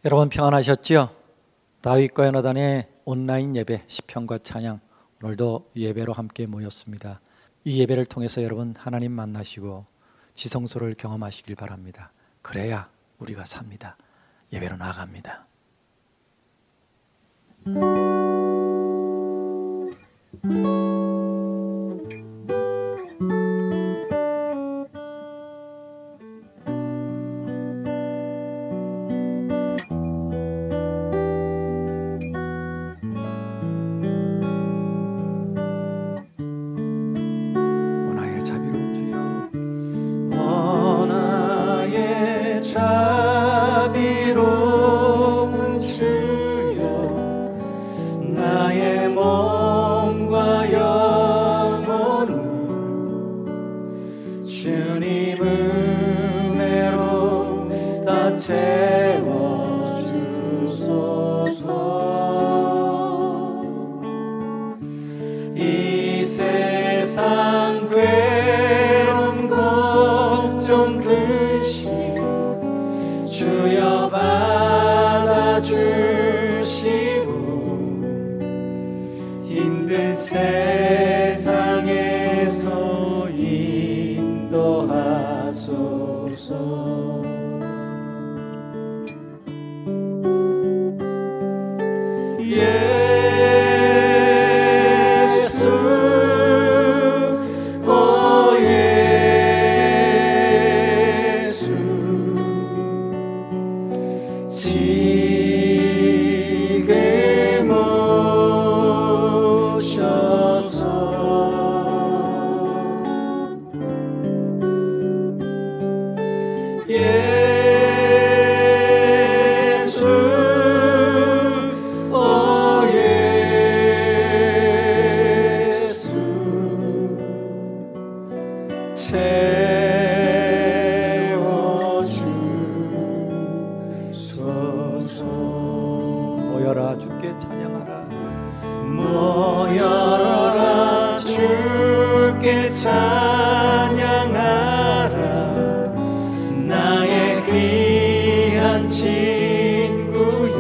여러분 평안하셨지요? 다윗과 요나단의 온라인 예배 시편과 찬양, 오늘도 예배로 함께 모였습니다. 이 예배를 통해서 여러분 하나님 만나시고 지성소를 경험하시길 바랍니다. 그래야 우리가 삽니다. 예배로 나아갑니다. 이 세상 괴로움 걱정 근심 주여 받아주시고 힘든 세상에서 인도하소서. 모여라 주께 찬양하라. 모여라 주께 찬양하라. 나의 귀한 친구야.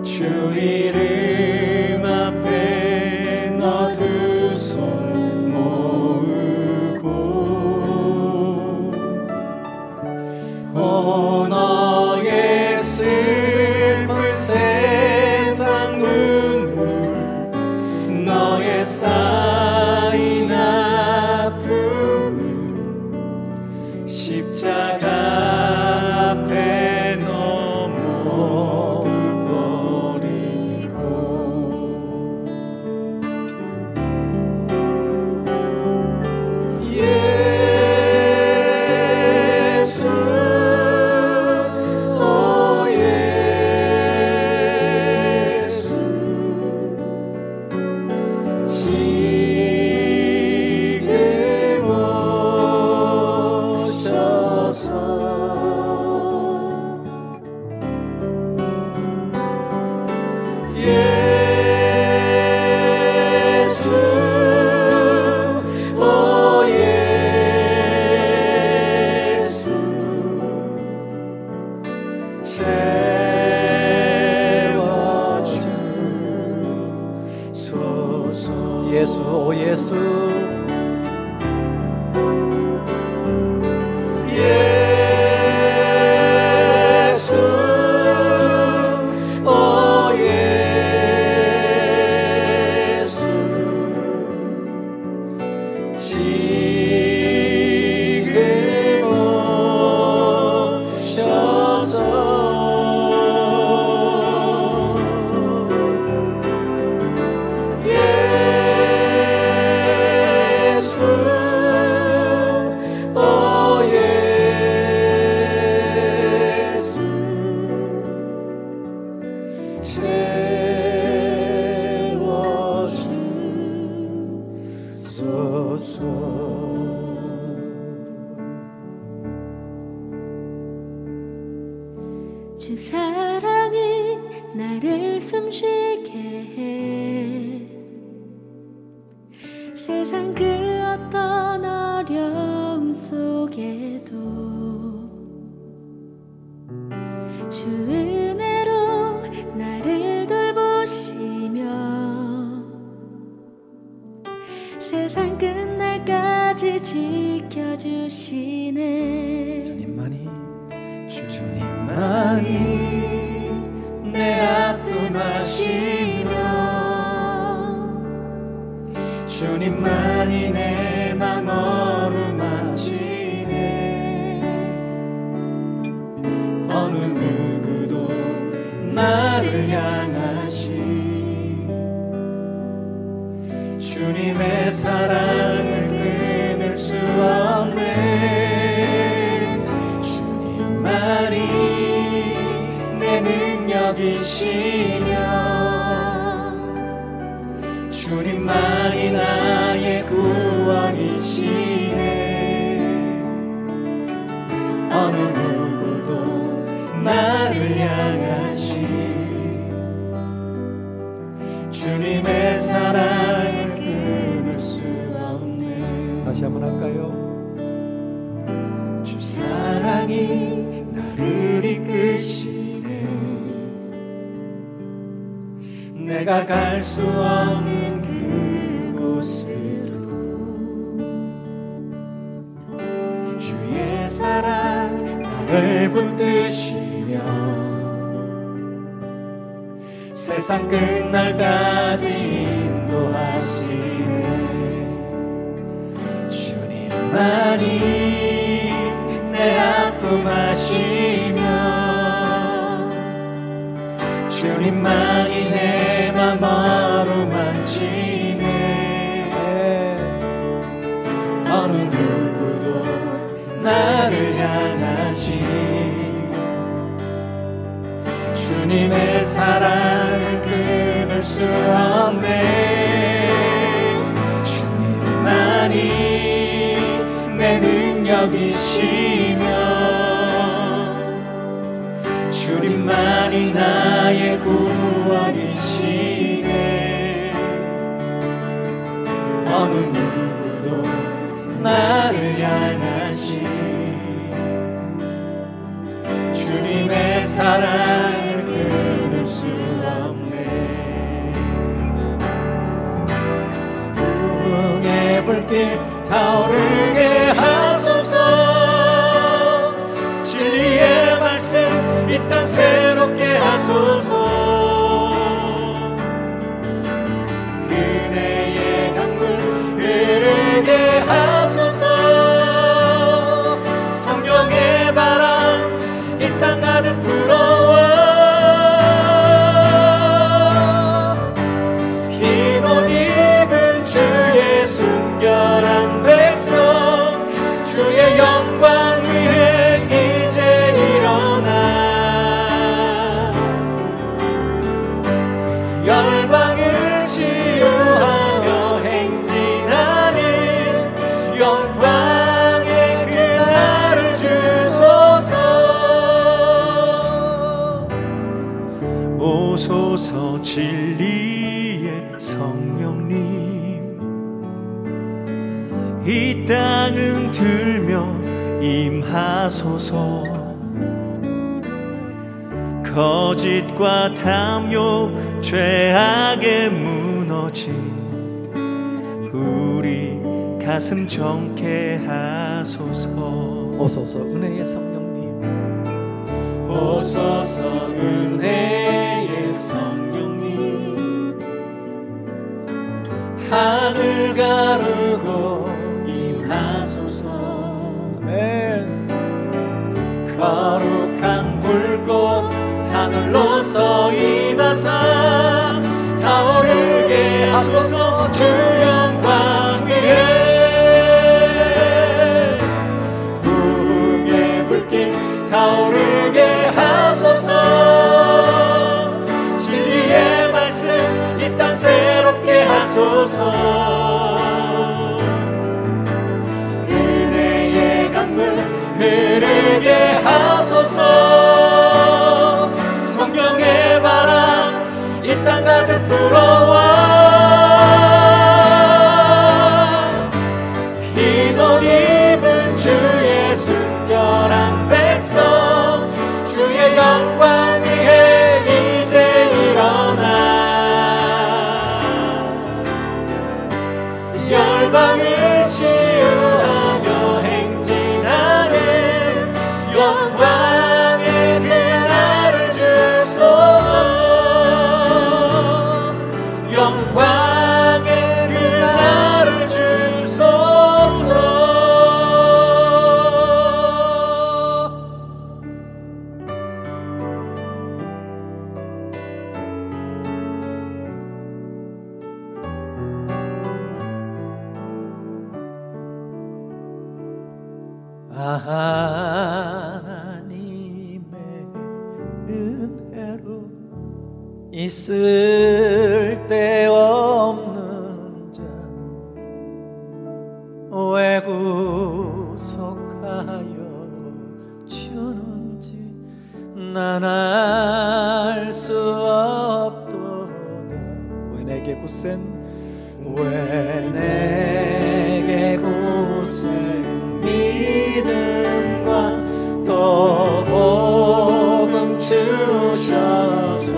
주 이름 앞에 너 두 손 모으고 너의 슬픈 세상 눈물 너의 쌓인 아픔을 십자가 앞에 너 모두 버리고 예수 오 예수 지금 오셔서 예수 오 예수 채워주소서. 예수 오 예수 예수 오 예수 지금 오셔서 예수 오 예수 채워주소서. 주 사랑이 나를 숨쉬게 해. 세상 그 어떤 어려움 속에도 주 은혜로 나를 돌보시며 세상 끝날까지 지켜주시네. 주님만이 내 아픔 아시며 주님만이 내 맘 어루만지네. 어느 누구도 나를 향하시 주님의 사랑을 끊을 수 없네. 주님만이 내 능력이시며 주님만이 나의 구원이시네. 어느 누구도 나를 향하시 주님의 사랑을 끊을 수 없네. 다시 한번 할까요? 주 사랑이 나를 이끄시네. 내가 갈 수 없는 그곳으로 주의 사랑 나를 붙드시며 세상 끝날까지 인도하시네. 주님만이 내 아픔 아시며 주님만이 내 맘 어루만지네. 어느 누구도 나를 향하시 주님의 사랑을 끊을 수 없네. 주님만이 내 능력이시며 주님만이 나의 구원이시네. 어느 누구도 나를 향하시 주님의 사랑을 끊을 수 없네. 부흥의 불길 타오르게 하소서. 진리의 말씀 이 땅 새롭게 하소서. 은혜의 강물 흐르게 하소서. 성령의 바람 이 땅 가득 불어와. 흰 옷 입은 주의 순결한 백성 주의 영광 위에 이제 일어나. 열방을 치유하며 행진하는 영광의 그날을 주소서. 오소서 진리의 성령님 이 땅은 들며 임하소서. 거짓과 탐욕 죄악에 무너진 우리 가슴 정케 하소서. 오소서 은혜의 성령님. 오소서 은혜의 성령님 하늘 가르고 임하소서. 아멘. 거룩한 불꽃 하늘로서 임하사 타오르게 하소서. 주 영광 위에 부흥의 불길 타오르게 하소서. 진리의 말씀 이 땅 새롭게 하소서. 은혜의 강물 흐르게 하소서. 성령의 바람 이 땅 가득 불어와. 흰 옷 입은 주의 순결한 백성 주의 영광 위에 이제 일어나 열방을 치유하며 행진하는 영광의 그날을 주소서. 영광의 그날을 주소서. 하나님의 은혜로 있을 데 없는 자 왜 구속하여 주는지 난 알 수 없도다. 왜 내게 굳센 왜 내게 굳센 믿음과 또 복음 주셔서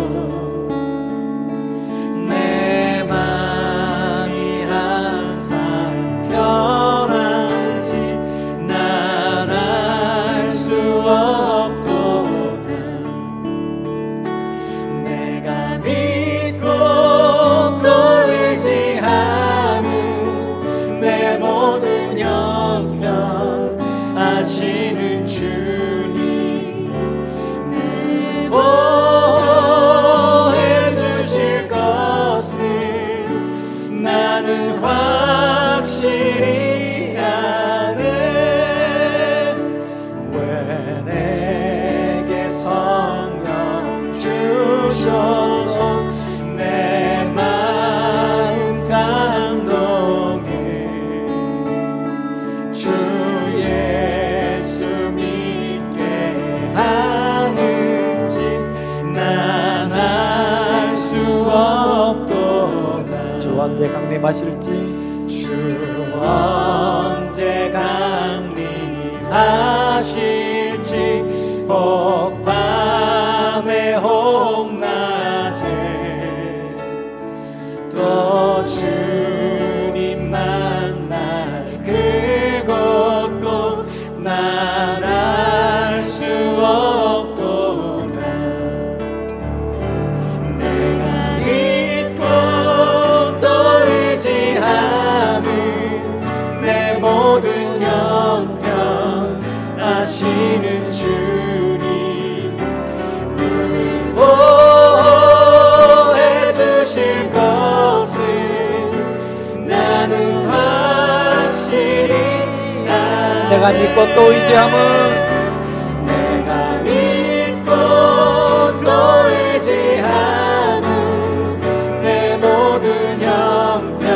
내 맘이 항상 변한지 난 알 수 없도다. 내가 믿고 또 의지하는 내 모든 형편 아시는 주님 내 보호해 주실 것을 나는 확실히 아네. 왜 내게 성령 주셔서 내 마음 감동해 주 예수 믿게 하는지 난 알 수 없도다. 주 언제 강림하실지 주 언제 강림하실지 혹 밤에 혹 낮에 또 주님 만날 그것도 난 알 수 없도다. 내가 믿고 또 의지하는 내 모든 형편 아시는 주님 늘 보호해 주실 것을 나는 확실히 아네. 내가 믿고 또 의지함은 내가 믿고 또 의지하는 내 모든 형편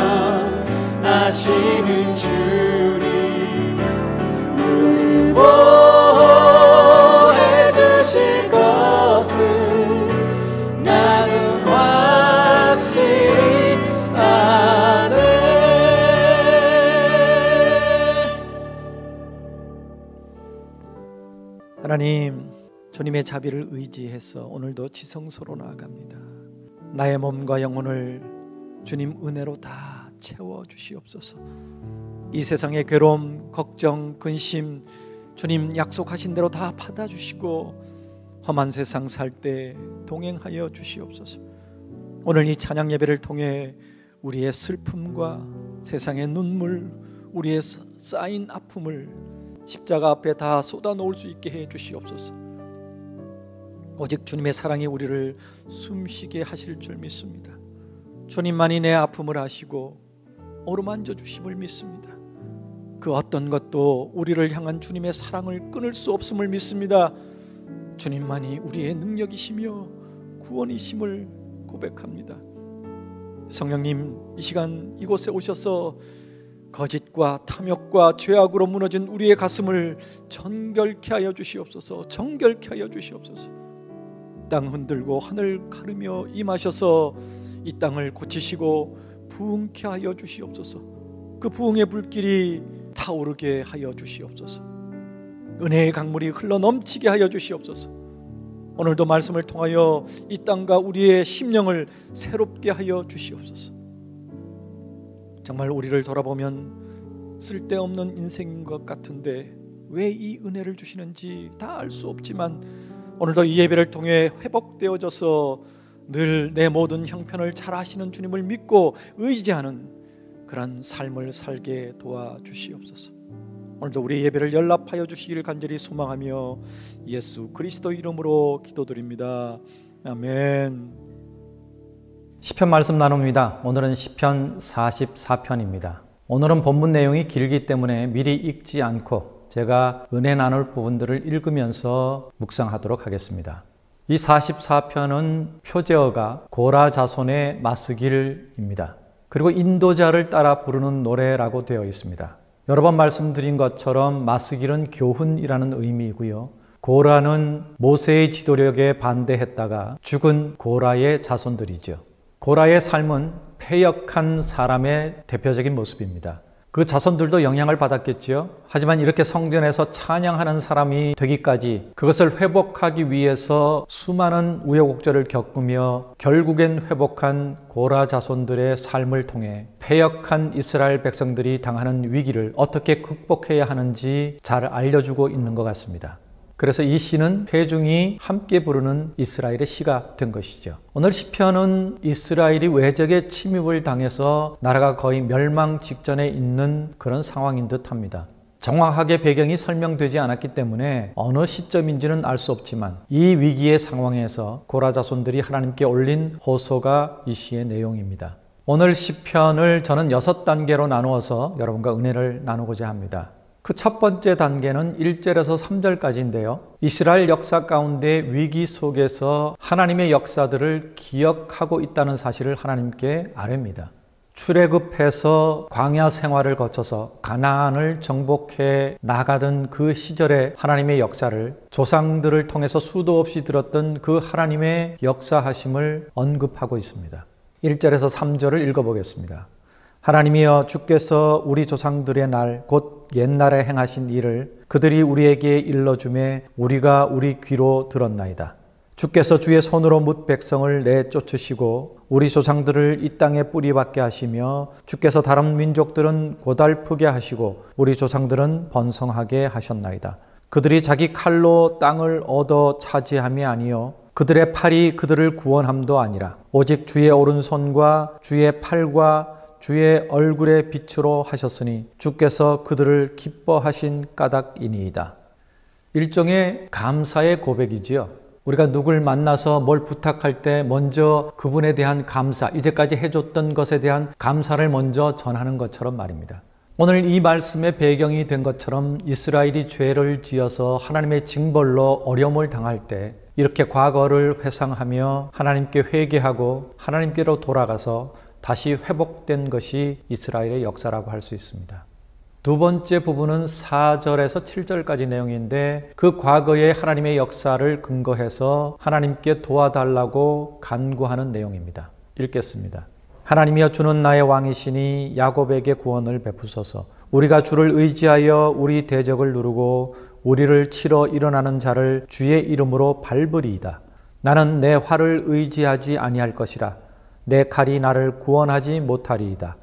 아시는 주님 늘 보호해 주실 것을 나는 확실히 아네. 하나님, 주님의 자비를 의지해서 오늘도 지성소로 나아갑니다. 나의 몸과 영혼을 주님 은혜로 다 채워주시옵소서. 이 세상의 괴로움, 걱정, 근심 주님 약속하신 대로 다 받아주시고 험한 세상 살 때 동행하여 주시옵소서. 오늘 이 찬양 예배를 통해 우리의 슬픔과 세상의 눈물, 우리의 쌓인 아픔을 십자가 앞에 다 쏟아놓을 수 있게 해 주시옵소서. 오직 주님의 사랑이 우리를 숨쉬게 하실 줄 믿습니다. 주님만이 내 아픔을 아시고 어루만져 주심을 믿습니다. 그 어떤 것도 우리를 향한 주님의 사랑을 끊을 수 없음을 믿습니다. 주님만이 우리의 능력이시며 구원이심을 고백합니다. 성령님, 이 시간 이곳에 오셔서 거짓과 탐욕과 죄악으로 무너진 우리의 가슴을 정결케 하여 주시옵소서. 정결케 하여 주시옵소서. 땅 흔들고 하늘 가르며 임하셔서 이 땅을 고치시고 부흥케 하여 주시옵소서. 그 부흥의 불길이 타오르게 하여 주시옵소서. 은혜의 강물이 흘러 넘치게 하여 주시옵소서. 오늘도 말씀을 통하여 이 땅과 우리의 심령을 새롭게 하여 주시옵소서. 정말 우리를 돌아보면 쓸데없는 인생인 것 같은데 왜 이 은혜를 주시는지 다 알 수 없지만 오늘도 이 예배를 통해 회복되어져서 늘 내 모든 형편을 잘 아시는 주님을 믿고 의지하는 그런 삶을 살게 도와주시옵소서. 오늘도 우리 예배를 연락하여 주시기를 간절히 소망하며 예수 그리스도 이름으로 기도드립니다. 아멘. 시편 말씀 나눕니다. 오늘은 시편 44편입니다. 오늘은 본문 내용이 길기 때문에 미리 읽지 않고 제가 은혜 나눌 부분들을 읽으면서 묵상하도록 하겠습니다. 이 44편은 표제어가 고라 자손의 마스길입니다. 그리고 인도자를 따라 부르는 노래라고 되어 있습니다. 여러 번 말씀드린 것처럼 마스길은 교훈이라는 의미이고요. 고라는 모세의 지도력에 반대했다가 죽은 고라의 자손들이죠. 고라의 삶은 패역한 사람의 대표적인 모습입니다. 그 자손들도 영향을 받았겠지요. 하지만 이렇게 성전에서 찬양하는 사람이 되기까지 그것을 회복하기 위해서 수많은 우여곡절을 겪으며 결국엔 회복한 고라 자손들의 삶을 통해 패역한 이스라엘 백성들이 당하는 위기를 어떻게 극복해야 하는지 잘 알려주고 있는 것 같습니다. 그래서 이 시는 회중이 함께 부르는 이스라엘의 시가 된 것이죠. 오늘 시편은 이스라엘이 외적의 침입을 당해서 나라가 거의 멸망 직전에 있는 그런 상황인 듯 합니다. 정확하게 배경이 설명되지 않았기 때문에 어느 시점인지는 알 수 없지만 이 위기의 상황에서 고라 자손들이 하나님께 올린 호소가 이 시의 내용입니다. 오늘 시편을 저는 6단계로 나누어서 여러분과 은혜를 나누고자 합니다. 그 첫 번째 단계는 1절에서 3절까지인데요. 이스라엘 역사 가운데 위기 속에서 하나님의 역사들을 기억하고 있다는 사실을 하나님께 아뢰입니다. 출애굽해서 광야 생활을 거쳐서 가나안을 정복해 나가던 그 시절의 하나님의 역사를 조상들을 통해서 수도 없이 들었던 그 하나님의 역사하심을 언급하고 있습니다. 1절에서 3절을 읽어보겠습니다. 하나님이여 주께서 우리 조상들의 날 곧 옛날에 행하신 일을 그들이 우리에게 일러주매 우리가 우리 귀로 들었나이다. 주께서 주의 손으로 뭇 백성을 내쫓으시고 우리 조상들을 이 땅에 뿌리박게 하시며 주께서 다른 민족들은 고달프게 하시고 우리 조상들은 번성하게 하셨나이다. 그들이 자기 칼로 땅을 얻어 차지함이 아니요 그들의 팔이 그들을 구원함도 아니라 오직 주의 오른손과 주의 팔과 주의 얼굴의 빛으로 하셨으니 주께서 그들을 기뻐하신 까닭이니이다. 일종의 감사의 고백이지요. 우리가 누굴 만나서 뭘 부탁할 때 먼저 그분에 대한 감사, 이제까지 해줬던 것에 대한 감사를 먼저 전하는 것처럼 말입니다. 오늘 이 말씀의 배경이 된 것처럼 이스라엘이 죄를 지어서 하나님의 징벌로 어려움을 당할 때 이렇게 과거를 회상하며 하나님께 회개하고 하나님께로 돌아가서 다시 회복된 것이 이스라엘의 역사라고 할 수 있습니다. 두 번째 부분은 4절에서 7절까지 내용인데 그 과거의 하나님의 역사를 근거해서 하나님께 도와달라고 간구하는 내용입니다. 읽겠습니다. 하나님이여 주는 나의 왕이시니 야곱에게 구원을 베푸소서. 우리가 주를 의지하여 우리 대적을 누르고 우리를 치러 일어나는 자를 주의 이름으로 밟으리이다. 나는 내 활을 의지하지 아니할 것이라. 내 칼이 나를 구원하지 못하리이다.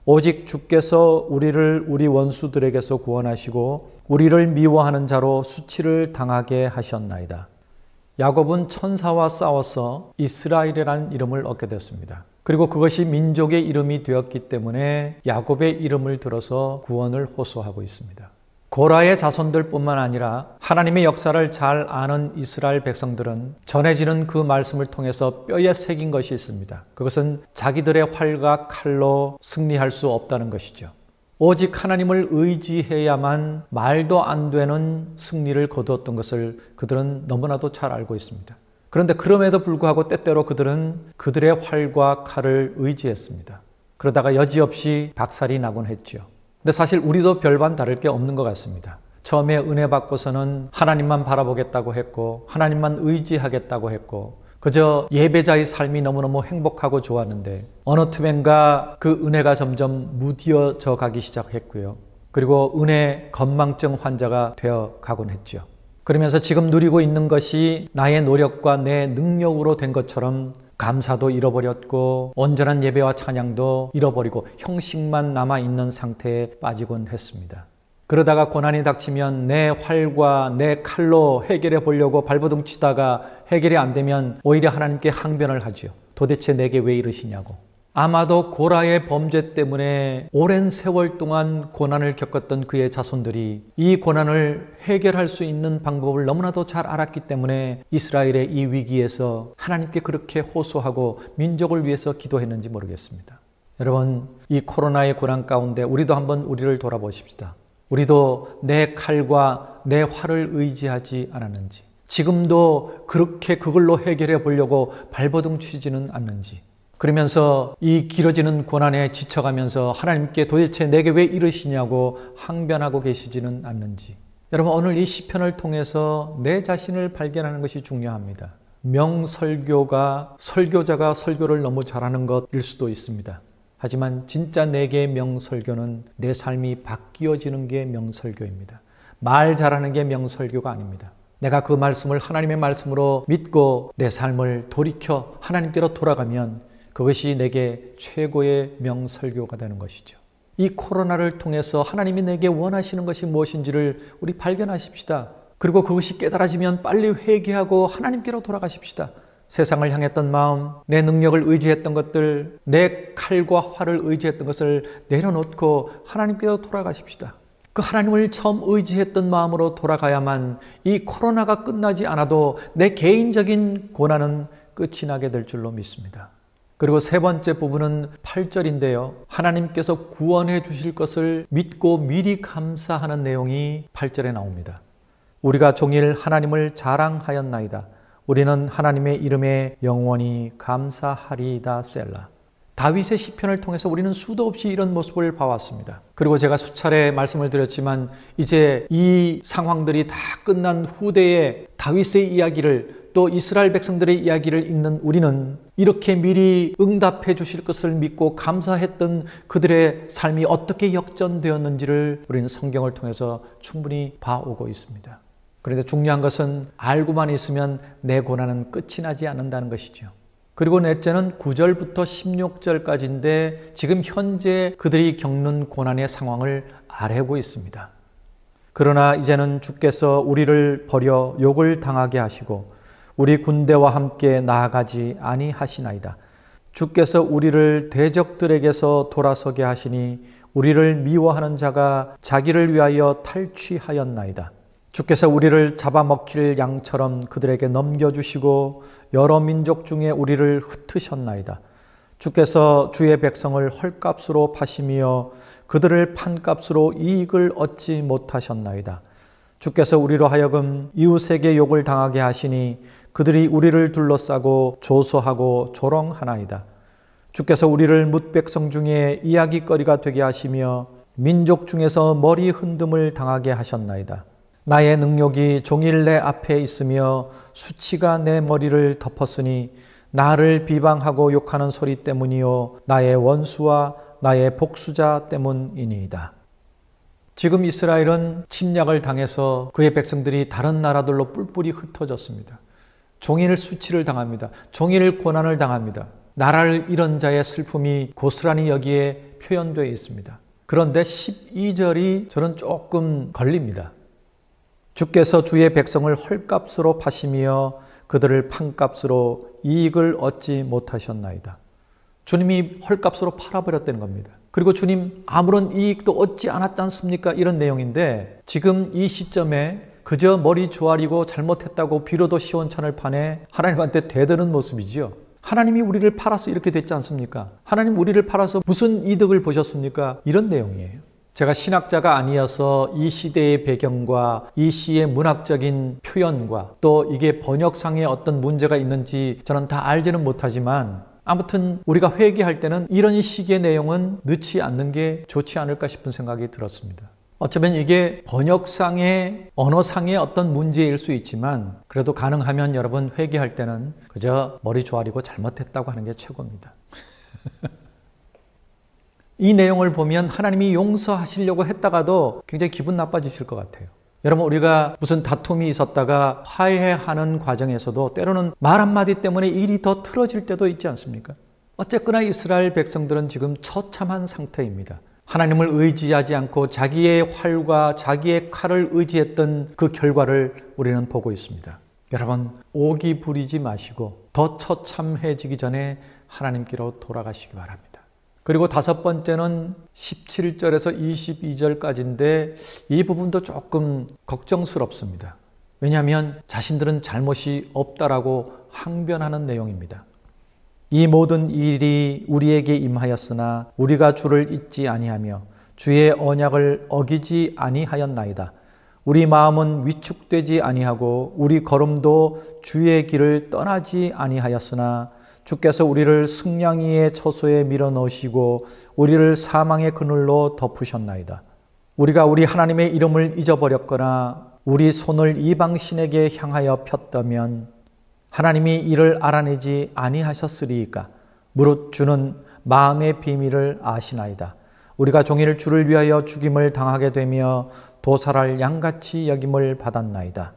오직 주께서 우리를 우리 원수들에게서 구원하시고 우리를 미워하는 자로 수치를 당하게 하셨나이다. 야곱은 천사와 싸워서 이스라엘이라는 이름을 얻게 됐습니다. 그리고 그것이 민족의 이름이 되었기 때문에 야곱의 이름을 들어서 구원을 호소하고 있습니다. 고라의 자손들뿐만 아니라 하나님의 역사를 잘 아는 이스라엘 백성들은 전해지는 그 말씀을 통해서 뼈에 새긴 것이 있습니다. 그것은 자기들의 활과 칼로 승리할 수 없다는 것이죠. 오직 하나님을 의지해야만 말도 안 되는 승리를 거두었던 것을 그들은 너무나도 잘 알고 있습니다. 그런데 그럼에도 불구하고 때때로 그들은 그들의 활과 칼을 의지했습니다. 그러다가 여지없이 박살이 나곤 했죠. 근데 사실 우리도 별반 다를 게 없는 것 같습니다. 처음에 은혜 받고서는 하나님만 바라보겠다고 했고 하나님만 의지하겠다고 했고 그저 예배자의 삶이 너무너무 행복하고 좋았는데 어느 틈엔가 그 은혜가 점점 무뎌져 가기 시작했고요. 그리고 은혜 건망증 환자가 되어 가곤 했죠. 그러면서 지금 누리고 있는 것이 나의 노력과 내 능력으로 된 것처럼 감사도 잃어버렸고 온전한 예배와 찬양도 잃어버리고 형식만 남아있는 상태에 빠지곤 했습니다. 그러다가 고난이 닥치면 내 활과 내 칼로 해결해 보려고 발버둥 치다가 해결이 안 되면 오히려 하나님께 항변을 하죠. 도대체 내게 왜 이러시냐고. 아마도 고라의 범죄 때문에 오랜 세월 동안 고난을 겪었던 그의 자손들이 이 고난을 해결할 수 있는 방법을 너무나도 잘 알았기 때문에 이스라엘의 이 위기에서 하나님께 그렇게 호소하고 민족을 위해서 기도했는지 모르겠습니다. 여러분, 이 코로나의 고난 가운데 우리도 한번 우리를 돌아보십시다. 우리도 내 칼과 내 활을 의지하지 않았는지, 지금도 그렇게 그걸로 해결해 보려고 발버둥 치지는 않는지, 그러면서 이 길어지는 고난에 지쳐가면서 하나님께 도대체 내게 왜 이러시냐고 항변하고 계시지는 않는지, 여러분, 오늘 이 시편을 통해서 내 자신을 발견하는 것이 중요합니다. 명설교가 설교자가 설교를 너무 잘하는 것일 수도 있습니다. 하지만 진짜 내게 명설교는 내 삶이 바뀌어지는 게 명설교입니다. 말 잘하는 게 명설교가 아닙니다. 내가 그 말씀을 하나님의 말씀으로 믿고 내 삶을 돌이켜 하나님께로 돌아가면 그것이 내게 최고의 명설교가 되는 것이죠. 이 코로나를 통해서 하나님이 내게 원하시는 것이 무엇인지를 우리 발견하십시다. 그리고 그것이 깨달아지면 빨리 회개하고 하나님께로 돌아가십시다. 세상을 향했던 마음, 내 능력을 의지했던 것들, 내 칼과 활을 의지했던 것을 내려놓고 하나님께로 돌아가십시다. 그 하나님을 처음 의지했던 마음으로 돌아가야만 이 코로나가 끝나지 않아도 내 개인적인 고난은 끝이 나게 될 줄로 믿습니다. 그리고 세 번째 부분은 8절인데요. 하나님께서 구원해 주실 것을 믿고 미리 감사하는 내용이 8절에 나옵니다. 우리가 종일 하나님을 자랑하였나이다. 우리는 하나님의 이름에 영원히 감사하리이다. 셀라. 다윗의 시편을 통해서 우리는 수도 없이 이런 모습을 봐왔습니다. 그리고 제가 수차례 말씀을 드렸지만 이제 이 상황들이 다 끝난 후대에 다윗의 이야기를, 또 이스라엘 백성들의 이야기를 읽는 우리는 이렇게 미리 응답해 주실 것을 믿고 감사했던 그들의 삶이 어떻게 역전되었는지를 우리는 성경을 통해서 충분히 봐오고 있습니다. 그런데 중요한 것은 알고만 있으면 내 고난은 끝이 나지 않는다는 것이죠. 그리고 넷째는 9절부터 16절까지인데 지금 현재 그들이 겪는 고난의 상황을 아뢰고 있습니다. 그러나 이제는 주께서 우리를 버려 욕을 당하게 하시고 우리 군대와 함께 나아가지 아니하시나이다. 주께서 우리를 대적들에게서 돌아서게 하시니 우리를 미워하는 자가 자기를 위하여 탈취하였나이다. 주께서 우리를 잡아먹힐 양처럼 그들에게 넘겨주시고 여러 민족 중에 우리를 흩으셨나이다. 주께서 주의 백성을 헐값으로 파시며 그들을 판값으로 이익을 얻지 못하셨나이다. 주께서 우리로 하여금 이웃에게 욕을 당하게 하시니 그들이 우리를 둘러싸고 조소하고 조롱하나이다. 주께서 우리를 뭇백성 중에 이야기거리가 되게 하시며 민족 중에서 머리 흔듦을 당하게 하셨나이다. 나의 능력이 종일 내 앞에 있으며 수치가 내 머리를 덮었으니 나를 비방하고 욕하는 소리 때문이요 나의 원수와 나의 복수자 때문이니이다. 지금 이스라엘은 침략을 당해서 그의 백성들이 다른 나라들로 뿔뿔이 흩어졌습니다. 종일 수치를 당합니다. 종일 고난을 당합니다. 나라를 잃은 자의 슬픔이 고스란히 여기에 표현되어 있습니다. 그런데 12절이 저는 조금 걸립니다. 주께서 주의 백성을 헐값으로 파시며 그들을 판값으로 이익을 얻지 못하셨나이다. 주님이 헐값으로 팔아버렸다는 겁니다. 그리고 주님 아무런 이익도 얻지 않았지 않습니까? 이런 내용인데 지금 이 시점에 그저 머리 조아리고 잘못했다고 비로도 시원찮을 판에 하나님한테 대드는 모습이지요. 하나님이 우리를 팔아서 이렇게 됐지 않습니까? 하나님 우리를 팔아서 무슨 이득을 보셨습니까? 이런 내용이에요. 제가 신학자가 아니어서 이 시대의 배경과 이 시의 문학적인 표현과 또 이게 번역상에 어떤 문제가 있는지 저는 다 알지는 못하지만 아무튼 우리가 회개할 때는 이런 식의 내용은 넣지 않는 게 좋지 않을까 싶은 생각이 들었습니다. 어쩌면 이게 번역상의 언어상의 어떤 문제일 수 있지만 그래도 가능하면 여러분 회개할 때는 그저 머리 조아리고 잘못했다고 하는 게 최고입니다. 이 내용을 보면 하나님이 용서하시려고 했다가도 굉장히 기분 나빠지실 것 같아요. 여러분, 우리가 무슨 다툼이 있었다가 화해하는 과정에서도 때로는 말 한마디 때문에 일이 더 틀어질 때도 있지 않습니까? 어쨌거나 이스라엘 백성들은 지금 처참한 상태입니다. 하나님을 의지하지 않고 자기의 활과 자기의 칼을 의지했던 그 결과를 우리는 보고 있습니다. 여러분, 오기 부리지 마시고 더 처참해지기 전에 하나님께로 돌아가시기 바랍니다. 그리고 다섯 번째는 17절에서 22절까지인데 이 부분도 조금 걱정스럽습니다. 왜냐하면 자신들은 잘못이 없다라고 항변하는 내용입니다. 이 모든 일이 우리에게 임하였으나 우리가 주를 잊지 아니하며 주의 언약을 어기지 아니하였나이다. 우리 마음은 위축되지 아니하고 우리 걸음도 주의 길을 떠나지 아니하였으나 주께서 우리를 승냥이의 처소에 밀어넣으시고 우리를 사망의 그늘로 덮으셨나이다. 우리가 우리 하나님의 이름을 잊어버렸거나 우리 손을 이방 신에게 향하여 폈다면 하나님이 이를 알아내지 아니하셨으리이까. 무릇 주는 마음의 비밀을 아시나이다. 우리가 종일 주를 위하여 죽임을 당하게 되며 도살할 양같이 여김을 받았나이다.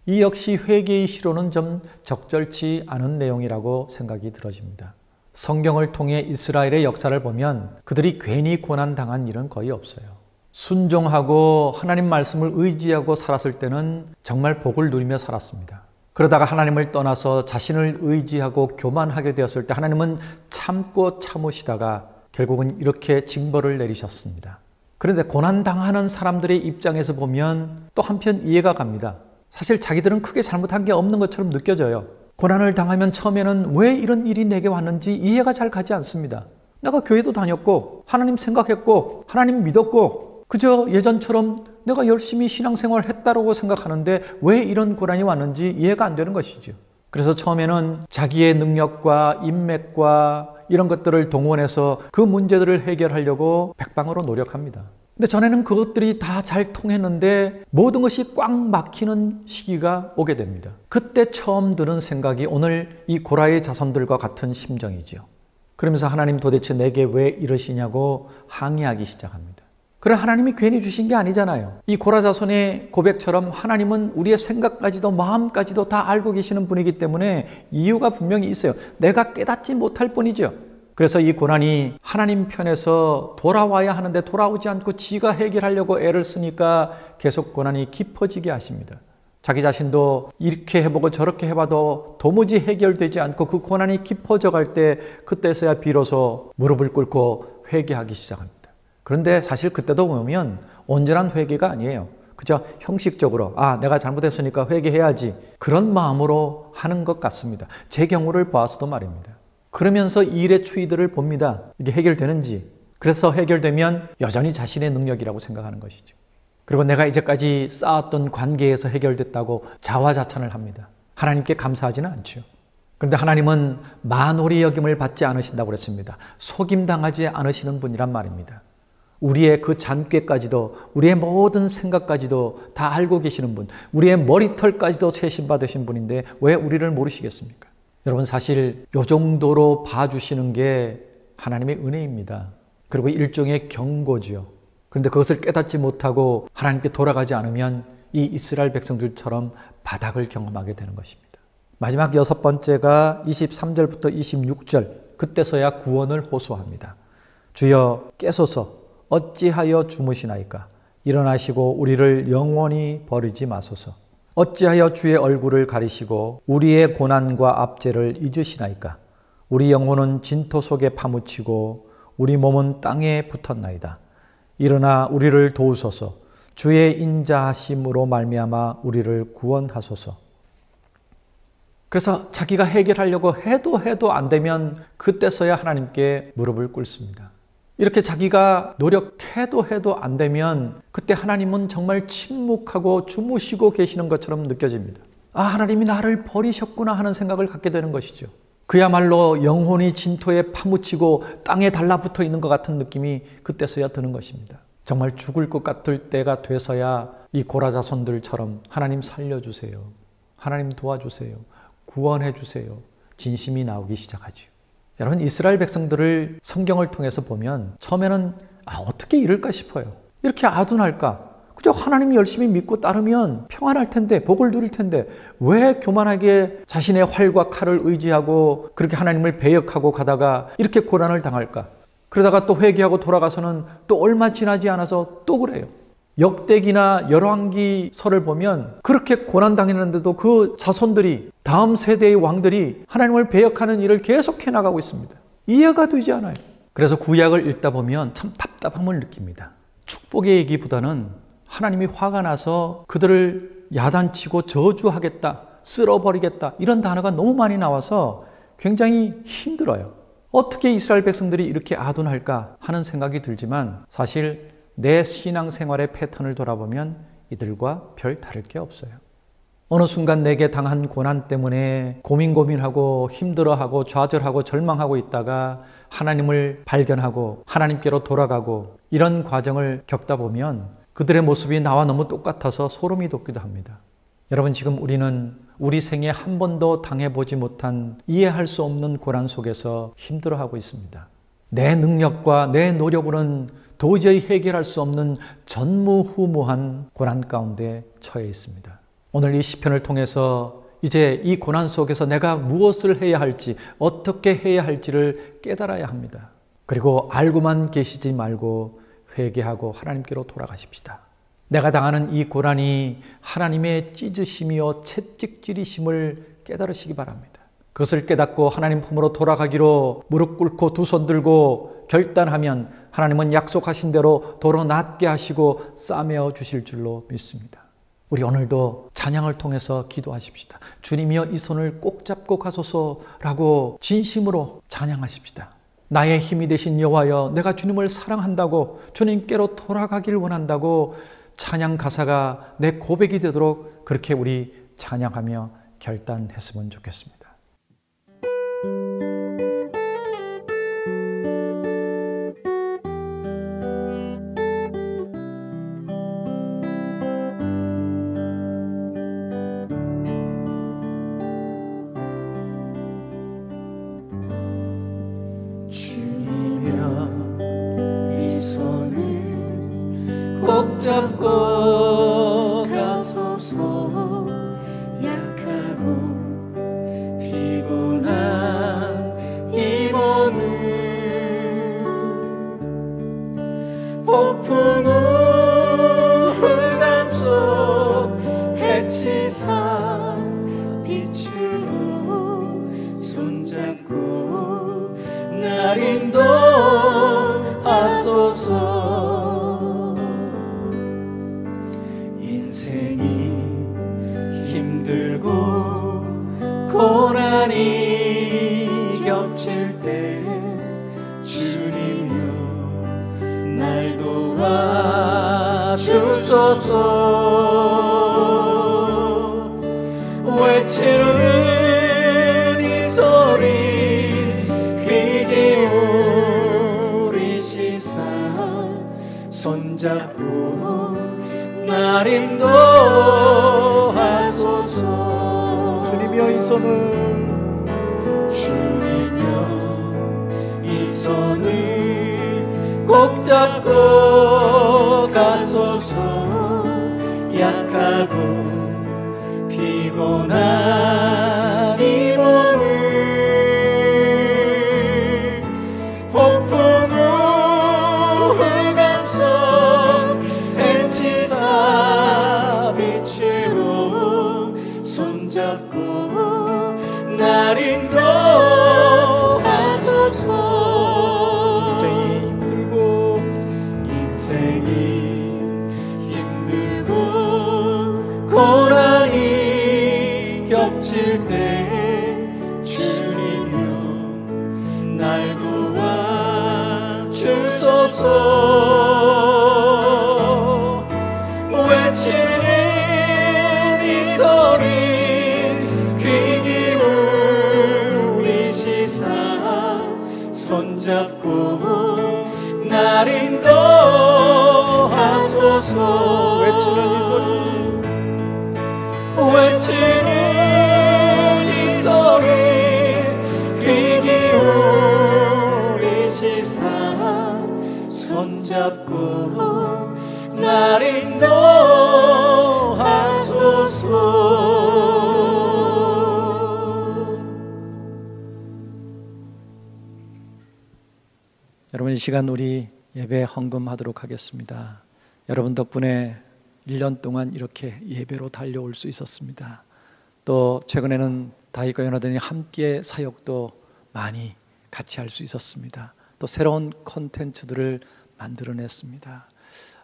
이 역시 회개의 시로는 좀 적절치 않은 내용이라고 생각이 들어집니다. 성경을 통해 이스라엘의 역사를 보면 그들이 괜히 고난당한 일은 거의 없어요. 순종하고 하나님 말씀을 의지하고 살았을 때는 정말 복을 누리며 살았습니다. 그러다가 하나님을 떠나서 자신을 의지하고 교만하게 되었을 때 하나님은 참고 참으시다가 결국은 이렇게 징벌을 내리셨습니다. 그런데 고난당하는 사람들의 입장에서 보면 또 한편 이해가 갑니다. 사실 자기들은 크게 잘못한 게 없는 것처럼 느껴져요. 고난을 당하면 처음에는 왜 이런 일이 내게 왔는지 이해가 잘 가지 않습니다. 내가 교회도 다녔고 하나님 생각했고 하나님 믿었고 그저 예전처럼 내가 열심히 신앙생활을 했다고 생각하는데 왜 이런 고난이 왔는지 이해가 안 되는 것이죠. 그래서 처음에는 자기의 능력과 인맥과 이런 것들을 동원해서 그 문제들을 해결하려고 백방으로 노력합니다. 근데 전에는 그것들이 다 잘 통했는데 모든 것이 꽉 막히는 시기가 오게 됩니다. 그때 처음 드는 생각이 오늘 이 고라의 자손들과 같은 심정이죠. 그러면서 하나님 도대체 내게 왜 이러시냐고 항의하기 시작합니다. 그래, 하나님이 괜히 주신 게 아니잖아요. 이 고라 자손의 고백처럼 하나님은 우리의 생각까지도 마음까지도 다 알고 계시는 분이기 때문에 이유가 분명히 있어요. 내가 깨닫지 못할 뿐이죠. 그래서 이 고난이 하나님 편에서 돌아와야 하는데 돌아오지 않고 지가 해결하려고 애를 쓰니까 계속 고난이 깊어지게 하십니다. 자기 자신도 이렇게 해보고 저렇게 해봐도 도무지 해결되지 않고 그 고난이 깊어져 갈 때 그때서야 비로소 무릎을 꿇고 회개하기 시작합니다. 그런데 사실 그때도 보면 온전한 회개가 아니에요. 그저 형식적으로 내가 잘못했으니까 회개해야지 그런 마음으로 하는 것 같습니다. 제 경우를 보아서도 말입니다. 그러면서 일의 추이들을 봅니다. 이게 해결되는지. 그래서 해결되면 여전히 자신의 능력이라고 생각하는 것이죠. 그리고 내가 이제까지 쌓았던 관계에서 해결됐다고 자화자찬을 합니다. 하나님께 감사하지는 않죠. 그런데 하나님은 만홀히 여김을 받지 않으신다고 그랬습니다. 속임당하지 않으시는 분이란 말입니다. 우리의 그 잔꾀까지도 우리의 모든 생각까지도 다 알고 계시는 분, 우리의 머리털까지도 세심받으신 분인데 왜 우리를 모르시겠습니까? 여러분, 사실 이 정도로 봐주시는 게 하나님의 은혜입니다. 그리고 일종의 경고죠. 그런데 그것을 깨닫지 못하고 하나님께 돌아가지 않으면 이 이스라엘 백성들처럼 바닥을 경험하게 되는 것입니다. 마지막 여섯 번째가 23절부터 26절, 그때서야 구원을 호소합니다. 주여 깨소서, 어찌하여 주무시나이까? 일어나시고 우리를 영원히 버리지 마소서. 어찌하여 주의 얼굴을 가리시고 우리의 고난과 압제를 잊으시나이까? 우리 영혼은 진토 속에 파묻히고 우리 몸은 땅에 붙었나이다. 일어나 우리를 도우소서. 주의 인자하심으로 말미암아 우리를 구원하소서. 그래서 자기가 해결하려고 해도 안 되면 그때서야 하나님께 무릎을 꿇습니다. 이렇게 자기가 노력해도 안 되면 그때 하나님은 정말 침묵하고 주무시고 계시는 것처럼 느껴집니다. 하나님이 나를 버리셨구나 하는 생각을 갖게 되는 것이죠. 그야말로 영혼이 진토에 파묻히고 땅에 달라붙어 있는 것 같은 느낌이 그때서야 드는 것입니다. 정말 죽을 것 같을 때가 돼서야 이 고라 자손들처럼 하나님 살려주세요. 하나님 도와주세요. 구원해 주세요. 진심이 나오기 시작하죠. 여러분, 이스라엘 백성들을 성경을 통해서 보면 처음에는 어떻게 이럴까 싶어요. 이렇게 아둔할까? 그저 하나님 열심히 믿고 따르면 평안할 텐데, 복을 누릴 텐데 왜 교만하게 자신의 활과 칼을 의지하고 그렇게 하나님을 배역하고 가다가 이렇게 고난을 당할까? 그러다가 또 회개하고 돌아가서는 또 얼마 지나지 않아서 또 그래요. 역대기나 열왕기서를 보면 그렇게 고난당했는데도 그 자손들이, 다음 세대의 왕들이 하나님을 배역하는 일을 계속해 나가고 있습니다. 이해가 되지 않아요. 그래서 구약을 읽다 보면 참 답답함을 느낍니다. 축복의 얘기보다는 하나님이 화가 나서 그들을 야단치고 저주하겠다, 쓸어버리겠다, 이런 단어가 너무 많이 나와서 굉장히 힘들어요. 어떻게 이스라엘 백성들이 이렇게 아둔할까 하는 생각이 들지만 사실 내 신앙생활의 패턴을 돌아보면 이들과 별 다를 게 없어요. 어느 순간 내게 당한 고난 때문에 고민하고 힘들어하고 좌절하고 절망하고 있다가 하나님을 발견하고 하나님께로 돌아가고 이런 과정을 겪다 보면 그들의 모습이 나와 너무 똑같아서 소름이 돋기도 합니다. 여러분, 지금 우리는 우리 생에 한 번도 당해보지 못한, 이해할 수 없는 고난 속에서 힘들어하고 있습니다. 내 능력과 내 노력으로는 도저히 해결할 수 없는 전무후무한 고난 가운데 처해 있습니다. 오늘 이 시편을 통해서 이제 이 고난 속에서 내가 무엇을 해야 할지, 어떻게 해야 할지를 깨달아야 합니다. 그리고 알고만 계시지 말고 회개하고 하나님께로 돌아가십시다. 내가 당하는 이 고난이 하나님의 찢으심이요 채찍질이심을 깨달으시기 바랍니다. 그것을 깨닫고 하나님 품으로 돌아가기로 무릎 꿇고 두 손 들고 결단하면 하나님은 약속하신 대로 도로 낫게 하시고 싸매어 주실 줄로 믿습니다. 우리 오늘도 찬양을 통해서 기도하십시다. 주님이여 이 손을 꼭 잡고 가소서라고 진심으로 찬양하십시다. 나의 힘이 되신 여호와여, 내가 주님을 사랑한다고, 주님께로 돌아가길 원한다고 찬양 가사가 내 고백이 되도록 그렇게 우리 찬양하며 결단했으면 좋겠습니다. 꼭 잡고 가소서. 약하고 피곤한 이 몸을 폭풍 후 흑암 속 해치사 빛으로 손잡고 날 인도하소서. 인생이 힘들고 고난이 겹칠 때 주님여 날 도와주소서. 외치는 이 소리 귀 기울이시사 손잡고 날 인도하소서. 주님이여 이 손을, 주님이여 이 손을 꼭 잡고 가소서. 약하고 피곤한 이 몸을 폭풍 후 흑암 속 해치사 빛으로 손잡고 날 인도하소서. 인생이 힘들고 고난이 겹칠 때 주님여 날 도와주소서. 외치는 이 소리 귀 기울이시사 손잡고 날 인도하소서. 외치는 이 소리, 외치는 이 소리 귀 기울이시사 손잡고 날 인도하소서. 여러분, 이 시간 우리 예배 헌금하도록 하겠습니다. 여러분 덕분에 1년 동안 이렇게 예배로 달려올 수 있었습니다. 또 최근에는 다윗과 요나단이 함께 사역도 많이 같이 할 수 있었습니다. 또 새로운 콘텐츠들을 만들어냈습니다.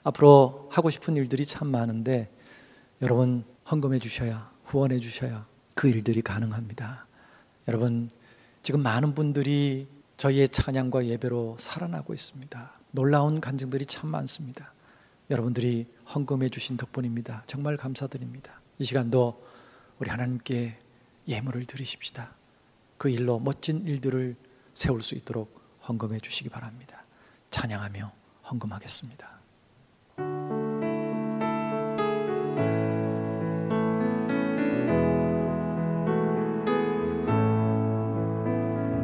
앞으로 하고 싶은 일들이 참 많은데 여러분 헌금해 주셔야, 후원해 주셔야 그 일들이 가능합니다. 여러분, 지금 많은 분들이 저희의 찬양과 예배로 살아나고 있습니다. 놀라운 간증들이 참 많습니다. 여러분들이 헌금해 주신 덕분입니다. 정말 감사드립니다. 이 시간도 우리 하나님께 예물을 드리십시다. 그 일로 멋진 일들을 세울 수 있도록 헌금해 주시기 바랍니다. 찬양하며 헌금하겠습니다.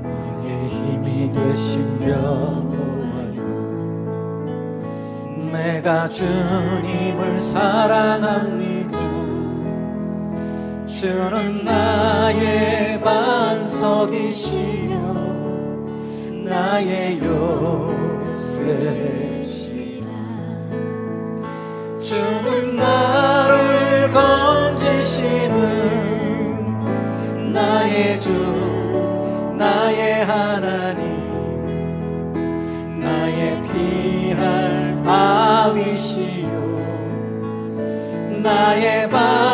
나의 힘이 되신 여호와여, 내가 주님을 사랑합니다. 주는 나의 반석이시며 나의 요새시라. 주는 나를 건지시는 나의 주, 나의 하나님, 나의 피할 바위시요 나의 방패시라.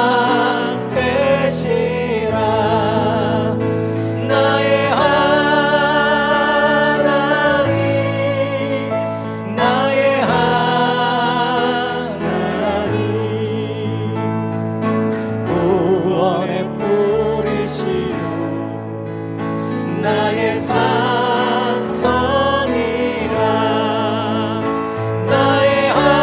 나의 하나님, 나의 하나님, 구원의 뿌리시요 나의 산성이라. 나의 하나님,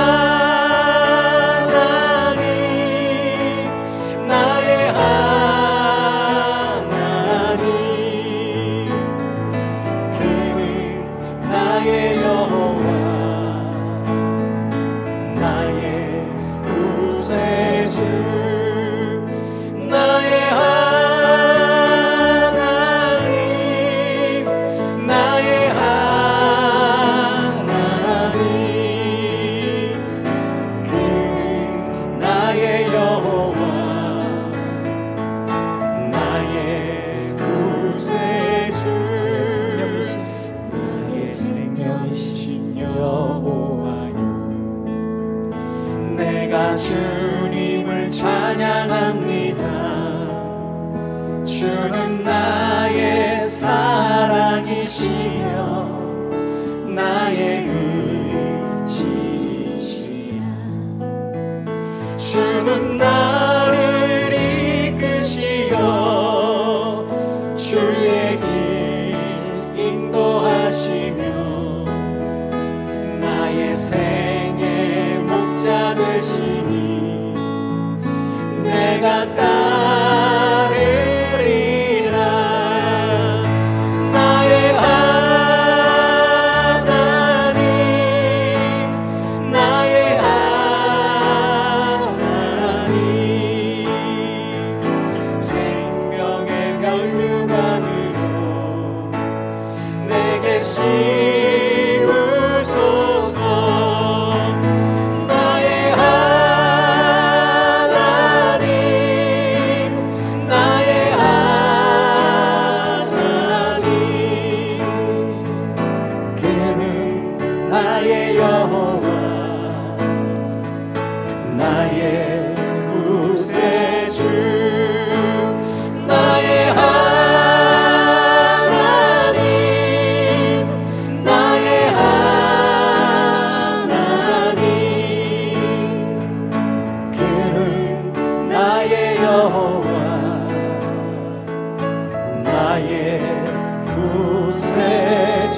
나의 하나님, 그는 나의 여호와, 나의 구세주. 나의 하나님, 나의 하나님, 그는 나의 여호와, 나의 구세주. 나의 생명이신 여호와여, 내가 주님을 찬양합니다. 주는 나의 사랑이시며 나의 의지시라. 주는 나를 이끄시어 주의 길 인도하시며 나의 생의 목자 되시니 내가 따르리라. 나의 하나님, 나의 하나님, 생명의 면류관으로 내게 씌우소서. 나의 하나님, 나의 하나님, 그는 나의 여호와, 나의 구세주. 나의 하나님, 나의 하나님, 그는 나의 여호와, 나의 구세주.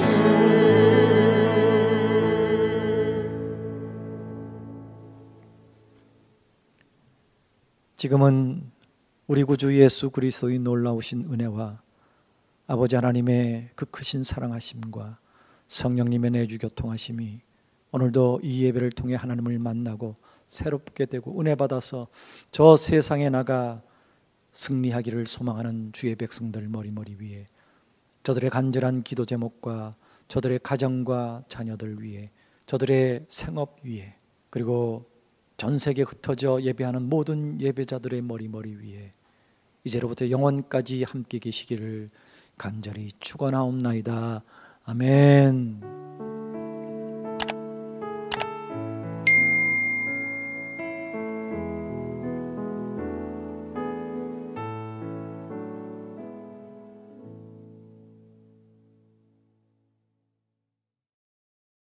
지금은 우리 구주 예수 그리스도의 놀라우신 은혜와 아버지 하나님의 그 크신 사랑하심과 성령님의 내주 교통하심이 오늘도 이 예배를 통해 하나님을 만나고 새롭게 되고 은혜 받아서 저 세상에 나가 승리하기를 소망하는 주의 백성들 머리머리 위에, 저들의 간절한 기도 제목과 저들의 가정과 자녀들 위에, 저들의 생업 위에, 그리고 전 세계에 흩어져 예배하는 모든 예배자들의 머리머리 위에 이제로부터 영원까지 함께 계시기를 간절히 축원하옵나이다. 아멘.